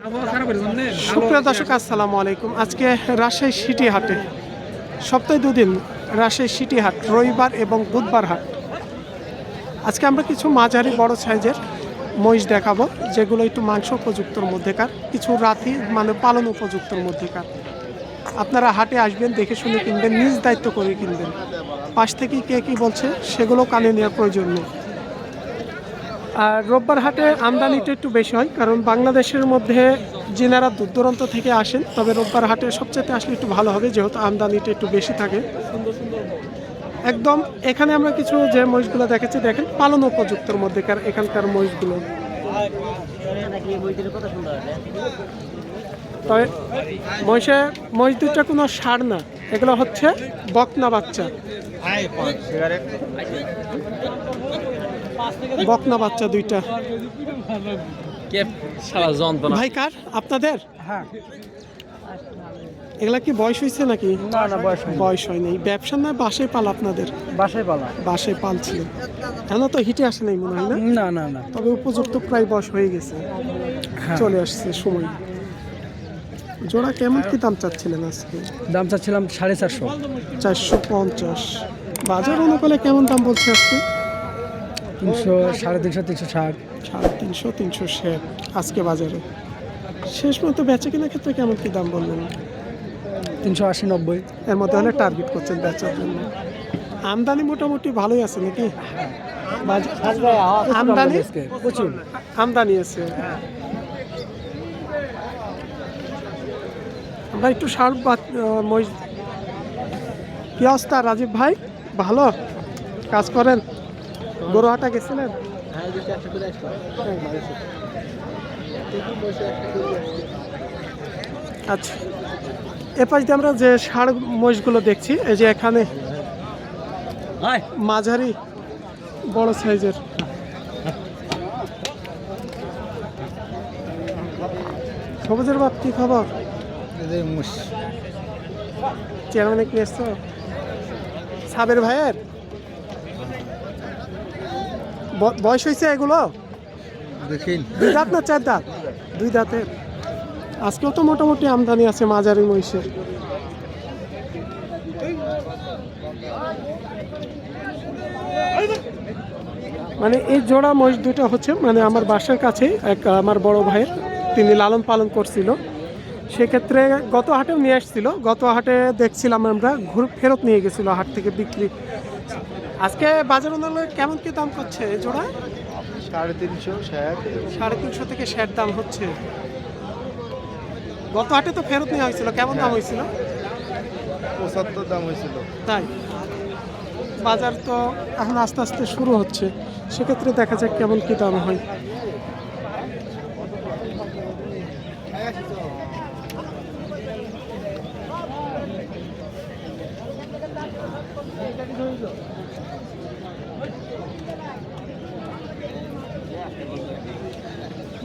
সুপ্রিয় দর্শক আসসালামু আলাইকুম। আজকে রাজশাহী সিটি হাটে সপ্তাহে দুদিন রাজশাহী সিটি হাট, রবিবার এবং বুধবার হাট। আজকে আমরা কিছু মাঝারি বড় সাইজের মহিষ দেখাবো, যেগুলো একটু মাংস উপযুক্তর মধ্যেকার, কিছু রাতি মানে পালন উপযুক্তর মধ্যেকার। আপনারা হাটে আসবেন, দেখে শুনে কিনবেন, নিজ দায়িত্ব করে কিনবেন। পাশ থেকে কে কী বলছে সেগুলো কানে নেওয়ার প্রয়োজন নেই। আর রোববার হাটে আমদানিটা একটু বেশি হয়, কারণ বাংলাদেশের মধ্যে যিনারা দূর দূরান্ত থেকে আসেন, তবে রোববার হাটে সবচেয়ে আসলে একটু ভালো হবে, যেহেতু আমদানিটা একটু বেশি থাকে। একদম এখানে আমরা কিছু যে মহিষগুলো দেখেছি, দেখেন পালন উপযুক্তর মধ্যেকার এখানকার মহিষগুলো। তবে মহিষ দুইটা কোনো সার না, এগুলো হচ্ছে বকনা বাচ্চা। বকনা বাচ্চা দুইটা। ভাই কার আপনাদের? হ্যাঁ, এগুলা কি বয়স হয়েছে নাকি? না না, বয়স হয়নি। ব্যবসা না বাসায় পাল আপনাদের? বাসায় পালা। বাসায় পালছিল, এখন তো হিটে আসে নাই মনে হয় না? না না না, তবে উপযুক্ত প্রায় বয়স হয়ে গেছে, চলে আসছে সময়। জোড়া কেমন কি দাম চাচ্ছিলেন আজকে? দাম চাচ্ছিলাম 450। 450। বাজার অনুকূলে কেমন দাম বলছে আজকে? 300, 350, 360। 350, 360 আজকে বাজারে। শেষ মতো বেচা কেনার ক্ষেত্রে কেমন কি দাম বললেন? 380, 90। এর মধ্যে হলে টার্গেট করছেন বেচার জন্য। আমদানি মোটামুটি ভালোই আছে নাকি? আমদানি প্রচুর আমদানি আছে। আমরা একটু সার কি অবস্থা রাজীব ভাই? ভালো কাজ করেন? গরুহাটা গেছিলেন? আচ্ছা, এপাশ দিয়ে আমরা যে ষাঁড় মহিষগুলো দেখছি, এই যে এখানে মাঝারি বড় সাইজের। সবুজের বাপ কি খবর? চেয়ারম্যানে কি এসছো? সাবের ভাইয়ের বয়স হয়েছে এগুলো? দুই দাঁত না 4 দাঁত? 2 দাঁতের। আজকেও তো মোটামুটি আমদানি আছে মাঝারি মহিষের। মানে এই জোড়া মহিষ দুটো হচ্ছে মানে আমার বাসার কাছেই এক আমার বড় ভাইয়ের, তিনি লালন পালন করছিল। সেক্ষেত্রে গত হাটেও নিয়ে আসছিল। গত হাটে দেখছিলাম আমরা, ফেরত নিয়ে গেছিল হাট থেকে বিক্রি। আজকে বাজার অনুযায়ী কেমন কি দাম করছে এই জোড়া? 350 থেকে 60 দাম হচ্ছে। গত হাটে তো ফেরত নেওয়া হয়েছিল, কেমন দাম হয়েছিল? 75 দাম হয়েছিল। তাই বাজার তো এখন আস্তে আস্তে শুরু হচ্ছে, সেক্ষেত্রে দেখা যাক কেমন কি দাম হয়।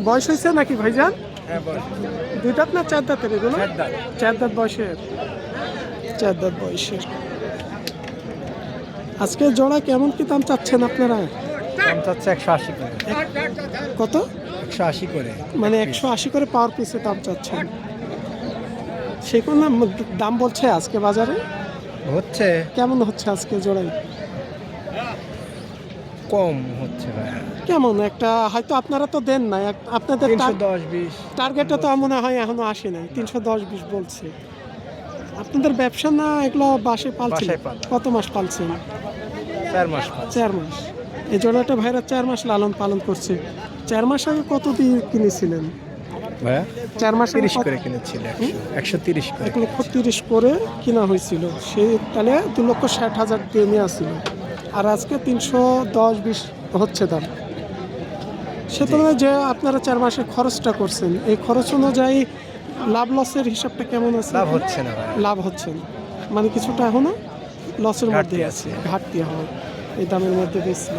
বয়স হয়েছে নাকি ভাইজান? হ্যাঁ, বয়স 2 দাঁত না 4 দাঁতের এগুলো? 4 দাঁত বয়সের। 4 দাঁত বয়সের। আজকে জোড়া কেমন কি দাম চাচ্ছেন আপনারা? দাম চাচ্ছে 180 করে। কত? 180 করে, মানে 180 করে পাওয়ার পিসে দাম চাচ্ছেন। সেগুলো দাম বলছে আজকে বাজারে হচ্ছে কেমন হচ্ছে আজকে জোড়াই? কম হচ্ছে ভাই। কেমন একটা হয়তো আপনারা তো দেন না, আপনাদের 310, 20। টার্গেটটা তো মনে হয় এখনো আসে নাই। 310, 20 বলছে। আপনাদের ব্যবসা না এগুলো বাসায় পালছেন? বাসায় পাল। কত মাস পালছেন? 4 মাস। 4 মাস। এই জোড়াটা ভাইরা 4 মাস লালন পালন করছে। 4 মাস আগে কত দিয়ে কিনেছিলেন ভাইয়া 4 মাস 30 করে কিনেছিল। 130 করে। 1,30,000 করে কেনা হয়েছিল। সেই তাহলে 2,60,000 দিয়ে নেওয়া ছিল। আর আজকে 310, 20 হচ্ছে দাম। সে তুলনায় যে আপনারা 4 মাসে খরচটা করছেন, এই খরচ অনুযায়ী লাভ লসের হিসাবটা কেমন আছে? লাভ হচ্ছে না ভাই। লাভ হচ্ছে না, মানে কিছুটা এখনো লসের মধ্যে ঘাটতি আছে, আছে। ঘাটতি হয় এই দামের মধ্যে বেশি।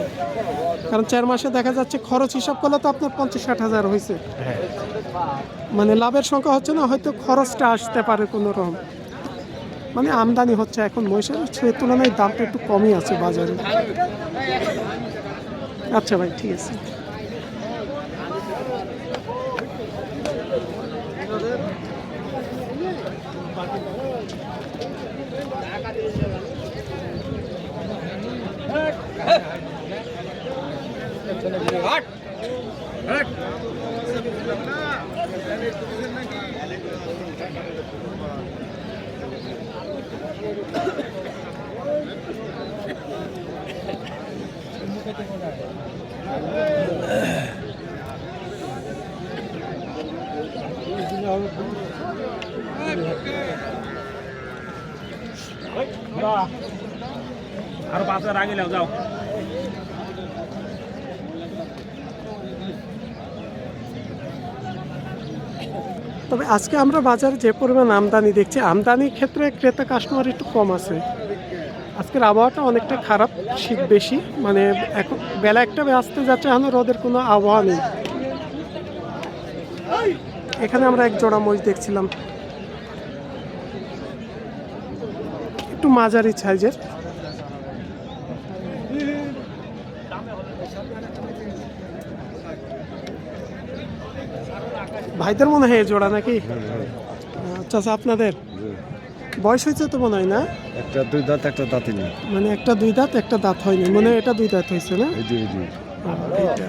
কারণ 4 মাসে দেখা যাচ্ছে খরচ হিসাব করলে তো আপনার 50-60,000 হয়েছে। হ্যাঁ, মানে লাভের সংখ্যা হচ্ছে না, হয়তো খরচটা আসতে পারে কোনো রকম। মানে আমদানি হচ্ছে এখন মহিষের, সে তুলনায় দামটা একটু কমই আছে বাজারে। আচ্ছা ভাই, ঠিক আছে। আরো 5,000 আগে নাও যাও। তবে আজকে আমরা বাজারে যে পরিমাণ আমদানি দেখছি, আমদানির ক্ষেত্রে ক্রেতা কাস্টমার একটু কম আছে। আজকের আবহাওয়াটা অনেকটা খারাপ, শীত বেশি, মানে এখন বেলা একটা আসতে যাচ্ছে, এখন রোদের কোনো আবহাওয়া নেই। এখানে আমরা এক জোড়া মহিষ দেখছিলাম, একটু মাঝারি সাইজের। ভাইদের মনে হয় এই জোড়া নাকি? আচ্ছা আচ্ছা, আপনাদের বয়স হয়েছে তো মনে হয় না? একটা দুই দাঁত একটা দাঁতই নেই। মানে একটা দুই দাঁত একটা দাঁত হয়নি, মানে এটা দুই দাঁত হয়েছে না? জি জি। এইটা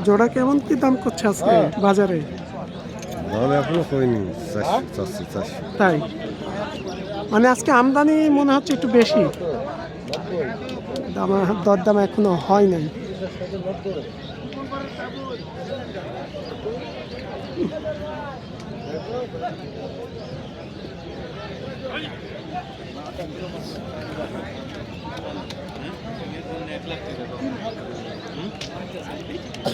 জোড়া কেমন কি দাম করছে আজকে বাজারে? তাহলে এখনো হয়নি, 400। তাই মানে আজকে আমদানি মনে হচ্ছে একটু বেশি, দরদাম এখনো হয় নাই।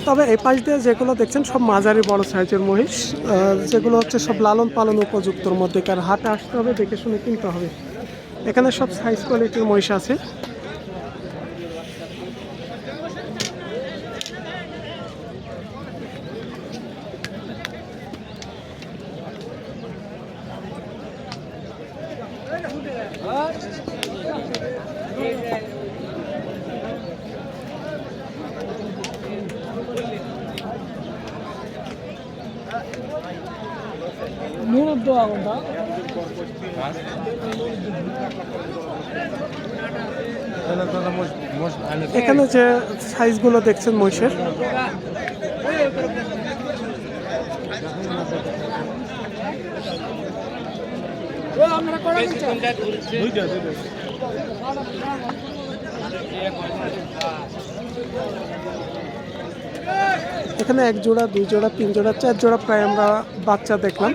তবে এই পাশ দিয়ে যেগুলো দেখছেন সব মাঝারি বড় সাইজের মহিষ, যেগুলো হচ্ছে সব লালন পালন উপযুক্তর মধ্যে, কার হাটে আসতে হবে, দেখে শুনে কিনতে হবে। এখানে সব সাইজ কোয়ালিটির মহিষ আছে। এখানে যে সাইজগুলো দেখছেন মহিষের, এখানে এক জোড়া, দুই জোড়া, তিন জোড়া, চার জোড়া প্রায় আমরা বাচ্চা দেখলাম।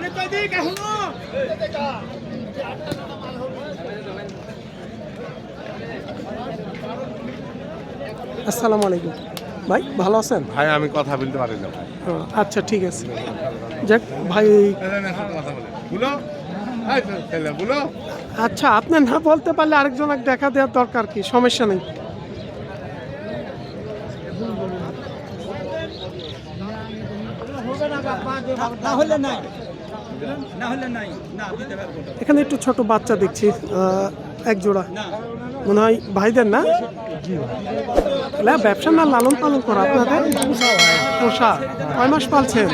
আসসালামু আলাইকুম ভাই, ভালো আছেন? ভাই আমি কথা বলতে পারি না ভাই। আচ্ছা ঠিক আছে, যাক ভাই। আচ্ছা, আপনি না বলতে পারলে আরেকজনকে দেখা দেওয়ার দরকার কি, সমস্যা নেই। এখানে একটু ছোট বাচ্চা দেখছি, এক জোড়া, মনে হয় ভাইদের না? ব্যবসা না লালন পালন করা আপনাদের? পোষা। কয় মাস পালছেন?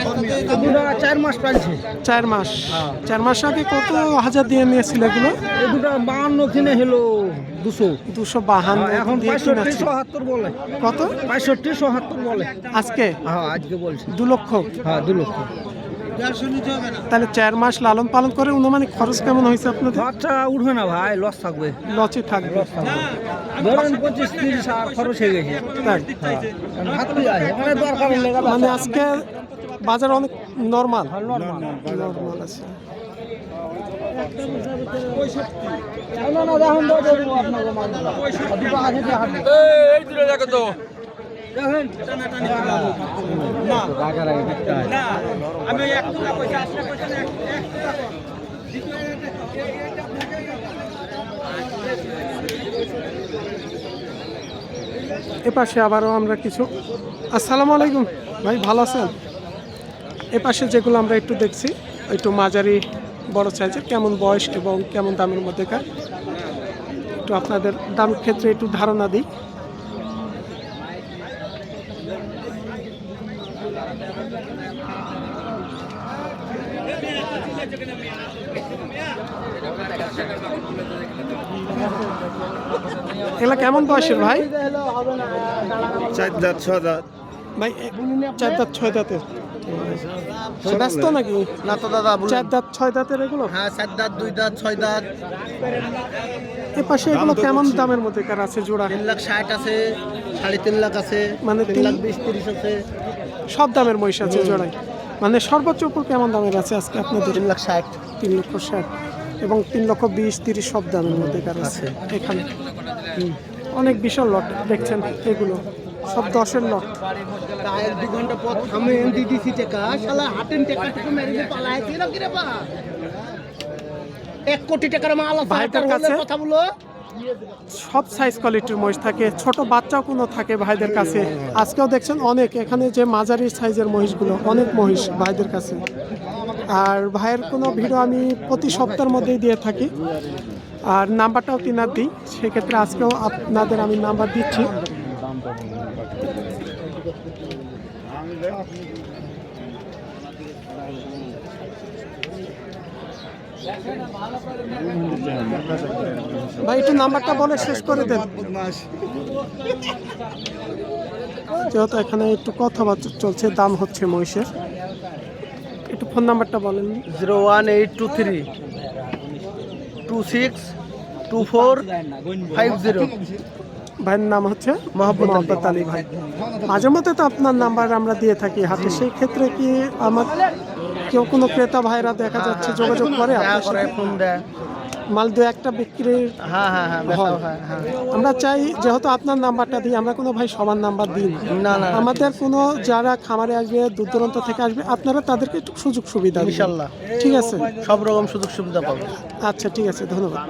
4 মাস পালছে। 4 মাস। 4 মাস আগে কত হাজার দিয়ে নিয়েছিল এগুলো? এই দুটো 52 কিনে হলো 200। 252 এখন দিয়ে 65 কিনেছে। 74 বলে। কত? 65 74 বলে আজকে? হ্যাঁ আজকে বলছে 2 লক্ষ। হ্যাঁ 2 লক্ষ। তাহলে 4 মাস লালন পালন করে অনুমানিক খরচ কেমন হয়েছে আপনাদের? বাচ্চা উঠবে না ভাই, লস থাকবে। লচে থাকবে। ধরেন 25-30 আর খরচ হয়ে গেছে। তাই হাতি আছে মানে দরকার হলে মানে আজকে বাজার অনেক নরমাল নরমাল আছে। না না দেখুন তো দেবো আপনাকে মাল দুটো আছে যে হাত এই দূরে দেখো তো। দেখেন না না, আমি 1 টাকা পয়সা আসলে পয়সা না 1 টাকা। এপাশে আবারও আমরা কিছু, আসসালামু আলাইকুম ভাই, ভালো আছেন? এপাশে যেগুলো আমরা একটু দেখছি একটু মাঝারি বড় সাইজের, কেমন বয়স এবং কেমন দামের মধ্যেকার, একটু আপনাদের দাম ক্ষেত্রে একটু ধারণা দিই। এগুলা কেমন বয়সের ভাই? 4 দাঁত 6 দাঁত। ভাই চার দাঁত ছয় দাঁতের ব্যস্ত নাকি? না তো দাদা চার দাঁত ছয় দাঁতের এগুলো? হ্যাঁ 4 দাঁত 2 দাঁত 6 দাঁত। এ পাশে এগুলো কেমন দামের মধ্যে কার আছে জোড়া? 3,60,000 আছে, 3.5 লাখ আছে, মানে 3,20,30 আছে, সব দামের মহিষ আছে জোড়ায়। মানে সর্বোচ্চ উপর কেমন দামের আছে আজকে আপনাদের? 3,60,000। 3,60,000 এবং 3,20,30 সব দামের মধ্যে কার আছে এখানে। অনেক বিশাল লট দেখছেন, এগুলো সব 10-এর লট। টায়ার 2 ঘন্টা পর থামে দিছি টাকা শালা হাটেন টাকা থেকে মেরে দিয়ে পালায় দিল কি রে বা 1 কোটি টাকার মাল আছে ভাইটার হাতের কাছে? কথা বলো। সব সাইজ কোয়ালিটির মহিষ থাকে, ছোট বাচ্চাও কোনো থাকে ভাইদের কাছে। আজকেও দেখছেন অনেক এখানে যে মাঝারি সাইজের মহিষগুলো, অনেক মহিষ ভাইদের কাছে। আর ভাইয়ের কোনো ভিডিও আমি প্রতি সপ্তাহের মধ্যেই দিয়ে থাকি, আর নাম্বারটাও তিনার দিই। সেক্ষেত্রে আজকেও আপনাদের আমি নাম্বার দিচ্ছি। ভাই একটু নাম্বারটা বলে শেষ করে দেন, যেহেতু এখানে একটু কথাবার্তা চলছে, দাম হচ্ছে মহিষের। একটু ফোন নাম্বারটা বলেন। 01823 262450। ভাইয়ের নাম হচ্ছে মোহাম্মদ আলী ভাই। মাঝে মধ্যে তো আপনার নাম্বার আমরা দিয়ে থাকি হাতে, সেই ক্ষেত্রে কি আমার কেউ কোনো ক্রেতা ভাইরা দেখা যাচ্ছে যোগাযোগ করে আপনার সাথে? ফোন দেয়। মাল দু একটা বিক্রির হ্যাঁ হ্যাঁ হ্যাঁ বেচাও হয়, হ্যাঁ। আমরা চাই, যেহেতু আপনার নাম্বারটা দিই, আমরা কোনো ভাই সবার নাম্বার দিই না। না না আমাদের কোনো যারা খামারে আসবে, দূর দূরান্ত থেকে আসবে, আপনারা তাদেরকে একটু সুযোগ সুবিধা দিন। ইনশাল্লাহ ঠিক আছে, সব রকম সুযোগ সুবিধা পাবো। আচ্ছা ঠিক আছে, ধন্যবাদ।